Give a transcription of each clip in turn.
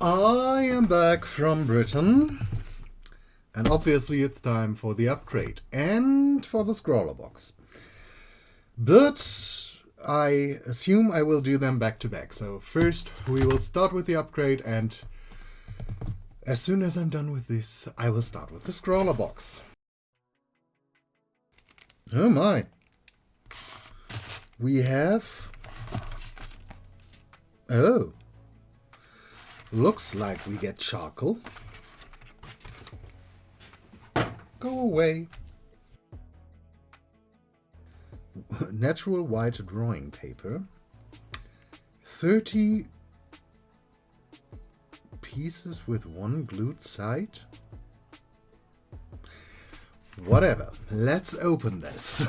I am back from Britain, and obviously it's time for the upgrade and for the scroller box. But I assume I will do them back to back. So first we will start with the upgrade, and as soon as I'm done with this, I will start with the scroller box. Oh my. We have... Oh. Looks like we get charcoal. Go away. Natural white drawing paper. 30 pieces with one glued side. Whatever. Let's open this.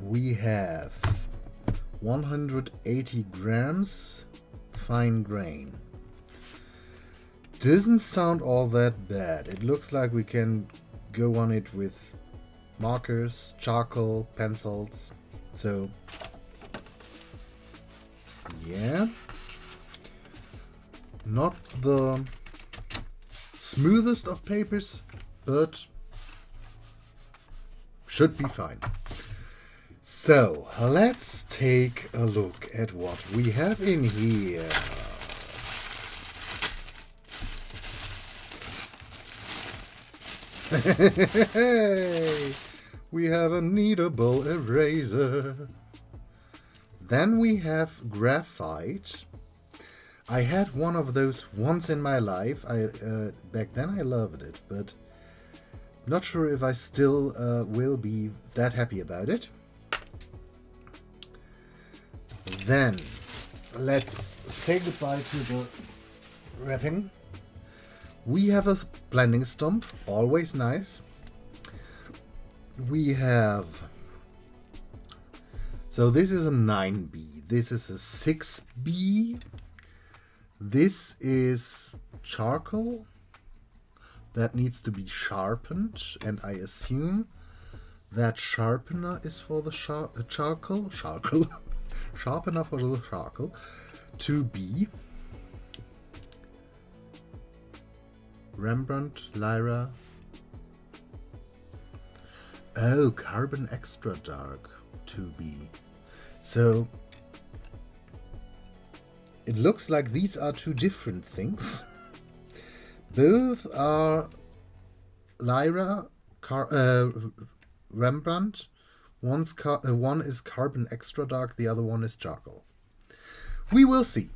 We have 180 grams fine grain. Doesn't sound all that bad. It looks like we can go on it with markers, charcoal, pencils. So yeah, not the smoothest of papers, but should be fine. So let's take a look at what we have in here. Hey, we have a kneadable eraser. Then we have graphite. I had one of those once in my life. Back then I loved it, but not sure if I still will be that happy about it. Then let's say goodbye to the wrapping. We have a blending stump, always nice. We have... So this is a 9B, this is a 6B. This is charcoal that needs to be sharpened, and I assume that sharpener is for the charcoal. Sharpener for the charcoal. 2B. Rembrandt, Lyra. Oh, Carbon Extra Dark. 2B. So it looks like these are two different things. Both are Lyra, Rembrandt. One is Carbon Extra Dark, the other one is charcoal. We will see.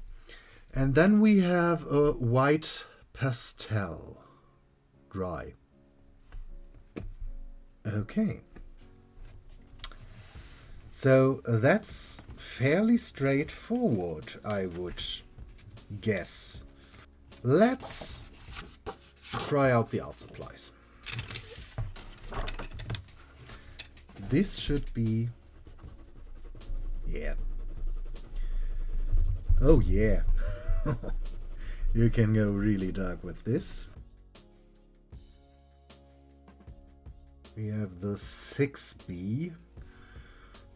And then we have a white pastel. Dry. Okay. So that's fairly straightforward, I would guess. Let's try out the art supplies. This should be... Yeah. Oh yeah. You can go really dark with this. We have the 6B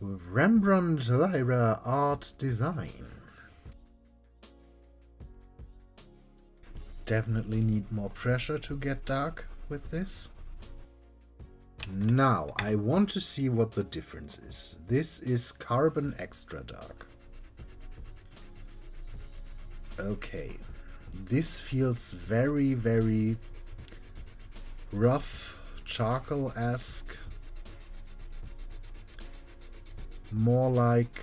with Rembrandt Lyra Art Design. Definitely need more pressure to get dark with this. Now, I want to see what the difference is. This is Carbon Extra Dark. Okay, this feels very, very rough, charcoal-esque. More like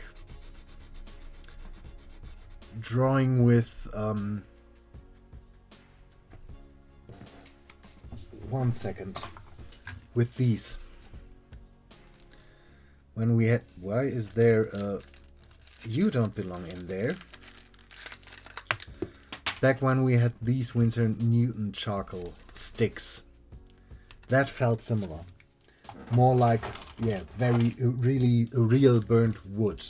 drawing with... 1 second. With these. When we had... Why is there a... You don't belong in there. Back when we had these Winsor Newton charcoal sticks. That felt similar. More like, yeah, very, really real burnt wood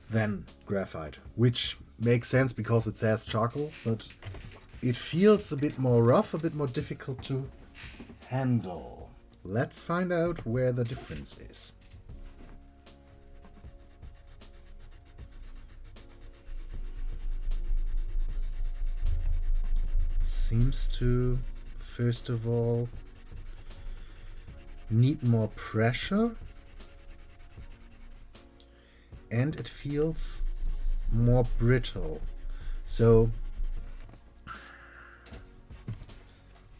than graphite. Which makes sense because it says charcoal, but it feels a bit more rough, a bit more difficult to handle. Let's find out where the difference is. seems to, first of all, need more pressure, and it feels more brittle. So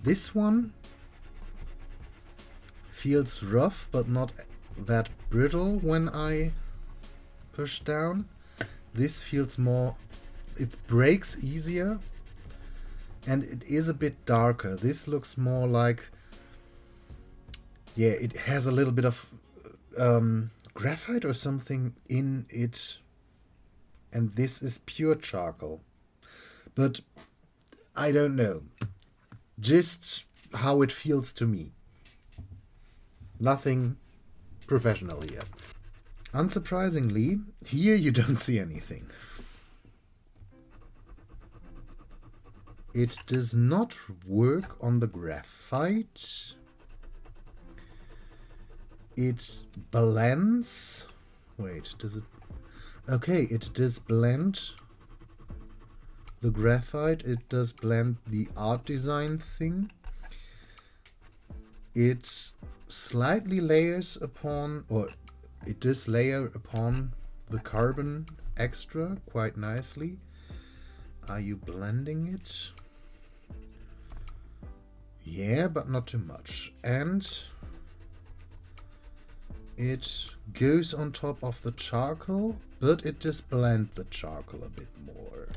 this one feels rough but not that brittle when I push down. This feels more, it breaks easier, and it is a bit darker. This looks more like, yeah, it has a little bit of graphite or something in it, and this is pure charcoal. But I don't know, just how it feels to me. Nothing professional here. Unsurprisingly, here you don't see anything. It does not work on the graphite. It blends. Wait, does it? Okay, it does blend the graphite. It does blend the art design thing. It slightly layers upon, or it does layer upon the carbon extra quite nicely. Are you blending it? Yeah, but not too much. And it goes on top of the charcoal, but it just blends the charcoal a bit more.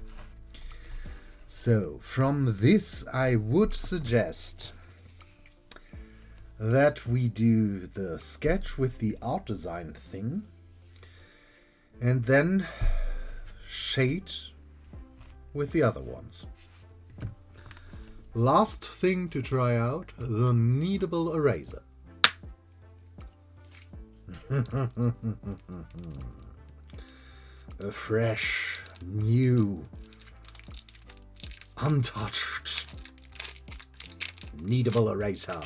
So from this, I would suggest that we do the sketch with the art design thing, and then shade with the other ones. Last thing to try out, the kneadable eraser. A fresh, new, untouched kneadable eraser.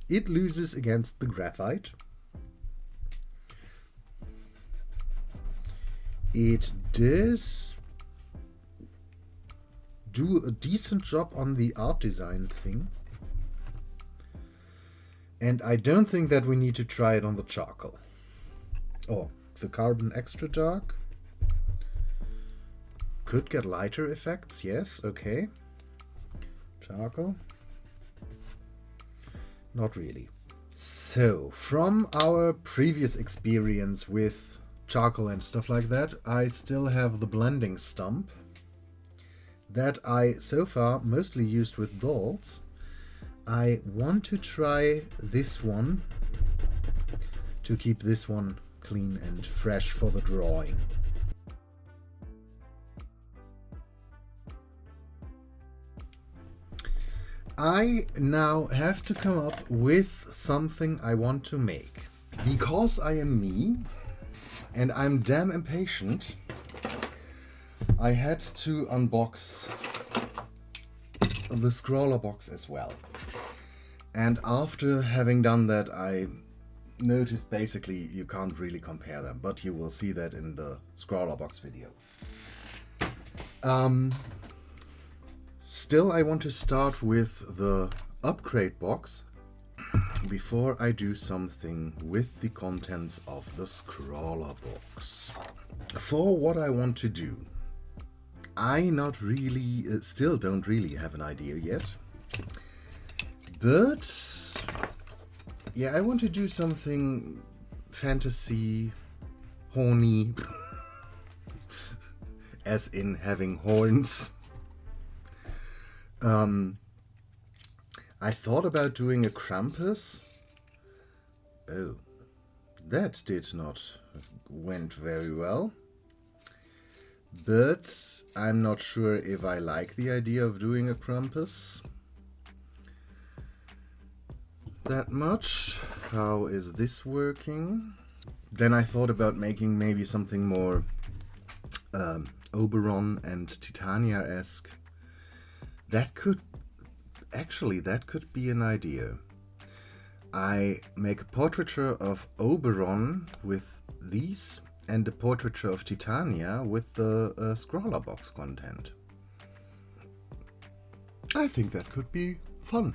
It loses against the graphite. It does do a decent job on the art design thing. And I don't think that we need to try it on the charcoal. Oh, the carbon extra dark. Could get lighter effects, yes, okay. Charcoal. Not really. So, from our previous experience with charcoal and stuff like that, I still have the blending stump that I so far mostly used with dolls. I want to try this one to keep this one clean and fresh for the drawing. I now have to come up with something I want to make. Because I am me, and I'm damn impatient, I had to unbox the scroller box as well. And after having done that, I noticed basically you can't really compare them, but you will see that in the scroller box video. Still, I want to start with the upgrade box before I do something with the contents of the scroller box. For what I want to do, I not really, still don't really have an idea yet. But yeah, I want to do something fantasy, horny, as in having horns. I thought about doing a Krampus. Oh, that did not went very well. But I'm not sure if I like the idea of doing a Krampus that much. How is this working? Then I thought about making maybe something more Oberon and Titania-esque. That could be an idea. I make a portraiture of Oberon with these and a portraiture of Titania with the scroller box content. I think that could be fun.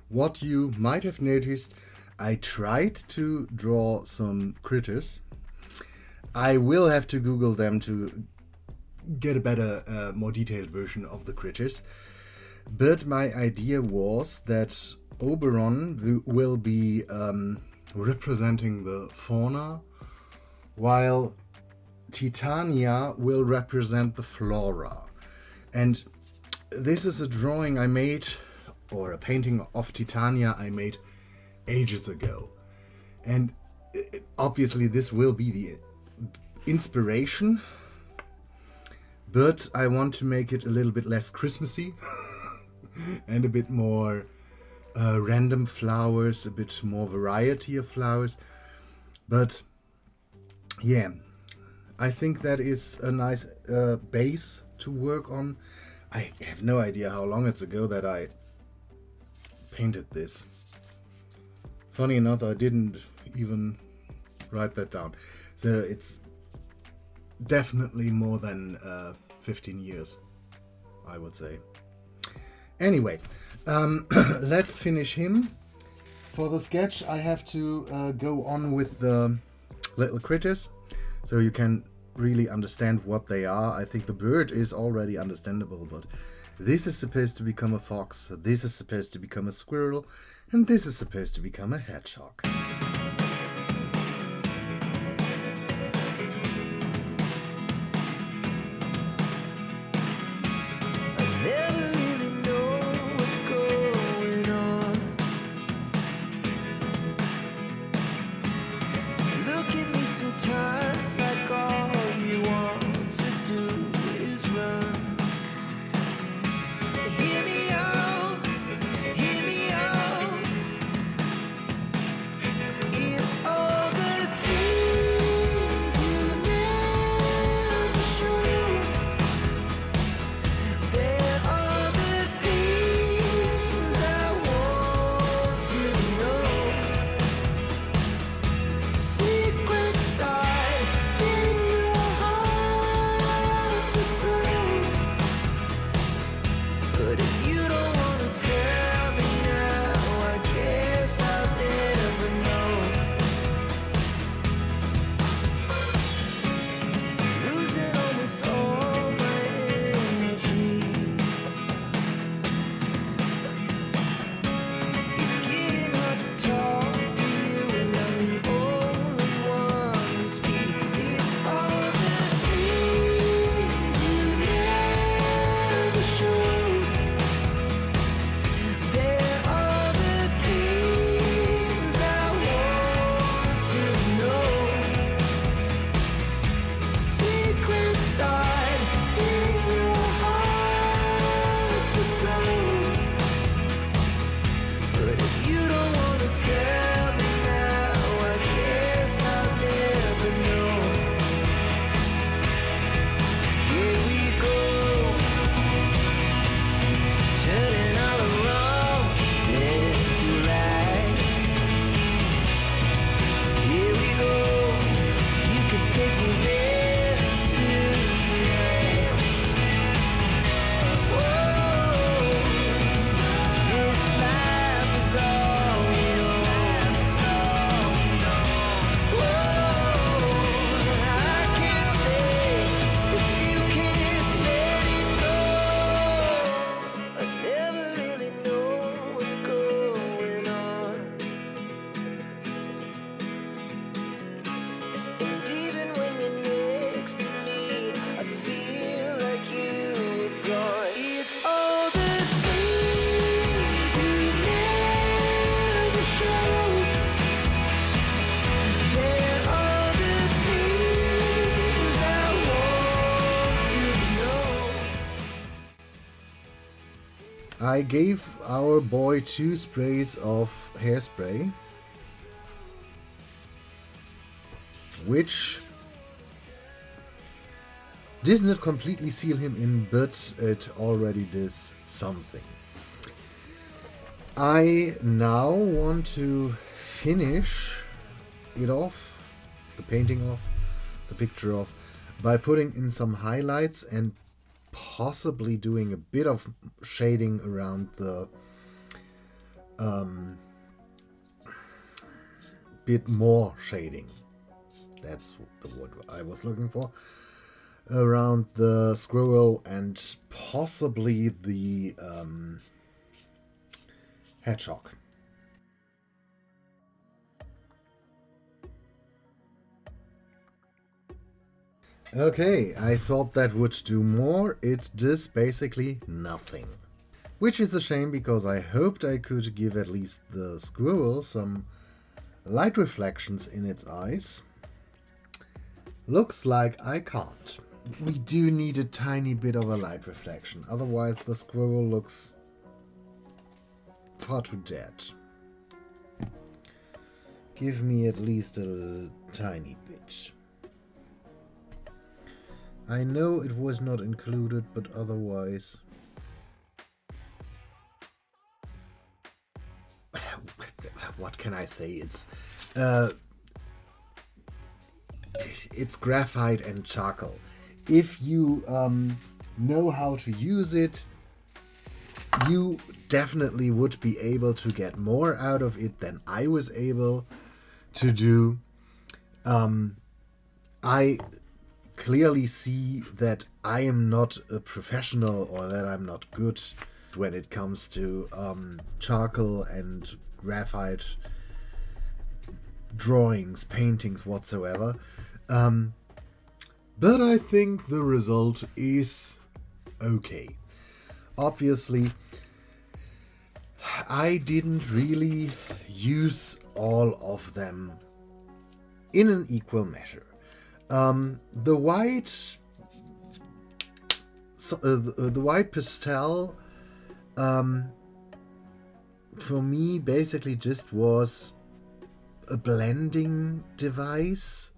What you might have noticed, I tried to draw some critters. I will have to Google them to get a better, more detailed version of the critters. But my idea was that Oberon will be representing the fauna, while Titania will represent the flora. And this is a drawing I made, or a painting of Titania I made ages ago. And obviously this will be the inspiration, but I want to make it a little bit less Christmassy and a bit more random flowers, a bit more variety of flowers. But yeah, I think that is a nice base to work on. I have no idea how long it's ago that I painted this. Funny enough, I didn't even write that down. So it's definitely more than 15 years, I would say. Anyway, let's finish him. For the sketch, I have to go on with the little critters, so you can really understand what they are. I think the bird is already understandable, but this is supposed to become a fox, this is supposed to become a squirrel, and this is supposed to become a hedgehog. If I gave our boy 2 sprays of hairspray, which does not completely seal him in, but it already does something. I now want to finish it off, the painting off, the picture off, by putting in some highlights and possibly doing a bit of shading around the bit more shading. That's the word I was looking for. Around the squirrel and possibly the hedgehog. Okay, I thought that would do more. It does basically nothing. Which is a shame, because I hoped I could give at least the squirrel some light reflections in its eyes. Looks like I can't. We do need a tiny bit of a light reflection, otherwise the squirrel looks far too dead. Give me at least a tiny bit. I know it was not included, but otherwise... What can I say? It's graphite and charcoal. If you know how to use it, you definitely would be able to get more out of it than I was able to do. I clearly see that I am not a professional, or that I'm not good when it comes to charcoal and graphite drawings, paintings, whatsoever. But I think the result is okay. Obviously, I didn't really use all of them in an equal measure. The white pastel for me basically just was a blending device,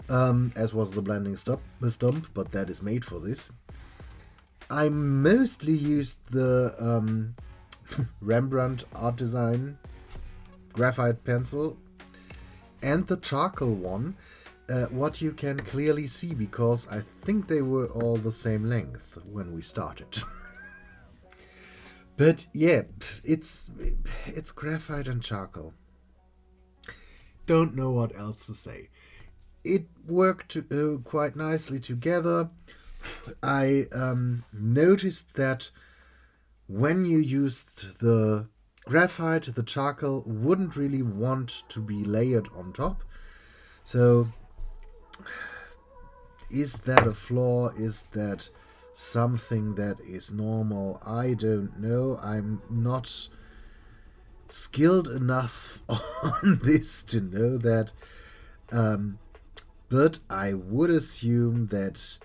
as was the blending stump, but that is made for this. I mostly used the Rembrandt art design graphite pencil and the charcoal one, what you can clearly see, because I think they were all the same length when we started. But yeah, it's graphite and charcoal. Don't know what else to say. It worked quite nicely together. I noticed that when you used the graphite, the charcoal wouldn't really want to be layered on top. So, is that a flaw? Is that something that is normal? I don't know. I'm not skilled enough on this to know that. But I would assume that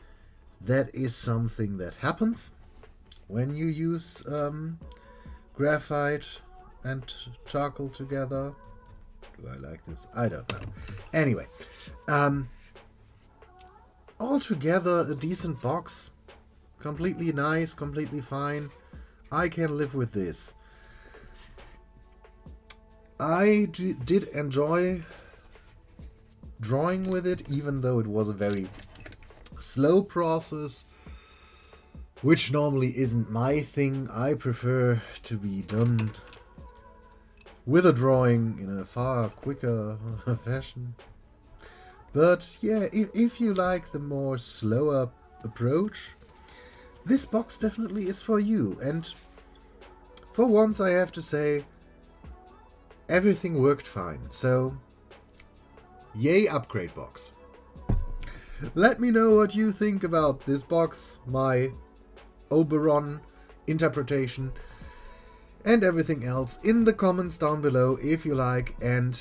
that is something that happens when you use graphite and charcoal together. Do I like this? I don't know. Anyway, altogether a decent box. Completely nice, completely fine. I can live with this. I did enjoy drawing with it, even though it was a very slow process, which normally isn't my thing. I prefer to be done with a drawing in a far quicker fashion. But yeah, if you like the more slower approach, this box definitely is for you. And for once, I have to say, everything worked fine. So, yay, upgrade box. Let me know what you think about this box, my Oberon interpretation, and everything else in the comments down below if you like. And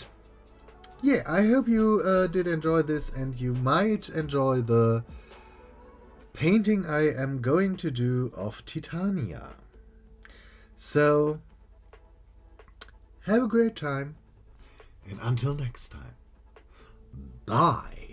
yeah, I hope you did enjoy this, and you might enjoy the painting I am going to do of Titania. So, have a great time. And until next time, bye.